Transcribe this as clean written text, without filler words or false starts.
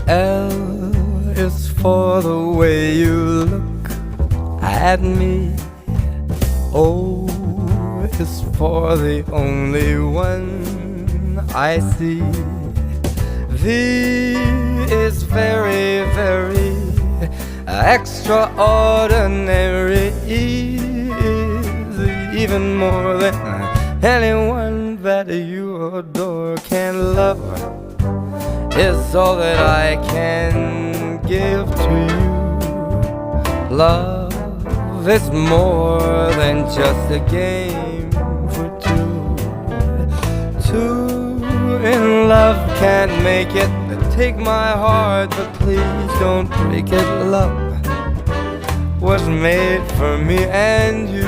L is for the way you look at me. O is for the only one I see. V is very, very extraordinary. E is even more than anyone that you adore can love. Is all that I can give to you. Love is more than just a game for two. Two in love can't make it. Take my heart, but please don't break it. Love was made for me and you.